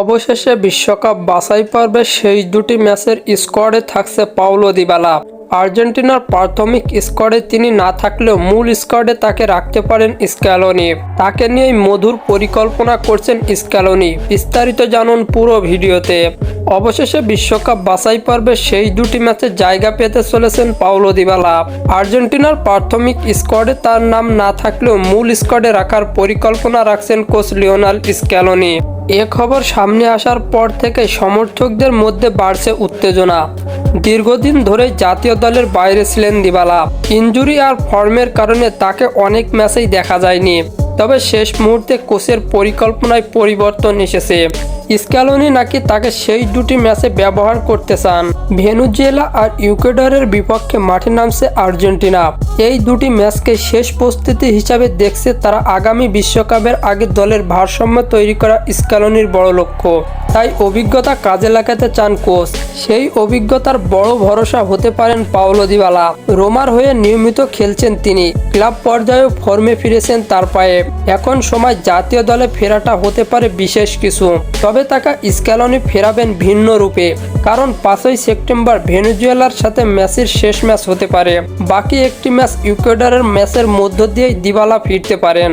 অবশেষে বিশ্বকাপ বাছাই পর্বে শেষ দুটি ম্যাচের স্কোয়াডে থাকছে পাওলো দিবালা। আর্জেন্টিনার প্রাথমিক স্কোয়াডে তিনি না থাকলেও মূল স্কোয়াডে তাকে রাখতে পারেন স্ক্যালোনি। তাকে নিয়েই মধুর পরিকল্পনা করছেন স্ক্যালোনি। বিস্তারিত জানুন পুরো ভিডিওতে। অবশেষে বিশ্বকাপ বাছাই পর্বে সেই দুটি ম্যাচে জায়গা পেতে চলেছেন পাওলো দিবালা। আর্জেন্টিনার প্রাথমিক স্কোয়াডে তার নাম না থাকলেও মূল স্কোয়াডে রাখার পরিকল্পনা রাখছেন কোচ লিওনেল স্ক্যালোনি। এ খবর সামনে আসার পর থেকে সমর্থকদের মধ্যে বাড়ছে উত্তেজনা। দীর্ঘদিন ধরে জাতীয় দলের বাইরে ছিলেন দিবালা। ইনজুরি আর ফর্মের কারণে তাকে অনেক ম্যাচেই দেখা যায়নি। তবে শেষ মুহূর্তে কোচের পরিকল্পনায় পরিবর্তন এসেছে। স্ক্যালোনি নাকি তাকে সেই দুটি ম্যাচে ব্যবহার করতে চান। ভেনেজুয়েলা আর ইকুয়েডরের বিপক্ষে মাঠে নামছে আর্জেন্টিনা। এই দুটি ম্যাচকে শেষ প্রস্তুতি হিসাবে দেখছে তারা। আগামী বিশ্বকাপের আগে দলের ভারসাম্য তৈরি করা স্ক্যালোনির বড় লক্ষ্য। তাই অভিজ্ঞতা কাজে লাগাতে চান কোচ। সেই অভিজ্ঞতার বড় ভরসা হতে পারেন পাওলো দিবালা। রোমার হয়ে নিয়মিত খেলছেন তিনি। ক্লাব পর্যায়েও ফর্মে ফিরেছেন তার পায়ে। এখন সময় জাতীয় দলে ফেরাটা হতে পারে বিশেষ কিছু। তবে তাকে স্ক্যালোনি ফেরাবেন ভিন্ন রূপে। কারণ 5ই সেপ্টেম্বর ভেনেজুয়েলার সাথে ম্যাচের শেষ ম্যাচ হতে পারে। বাকি একটি ম্যাচ ইকুয়েডরের ম্যাচের মধ্য দিয়েই দিবালা ফিরতে পারেন।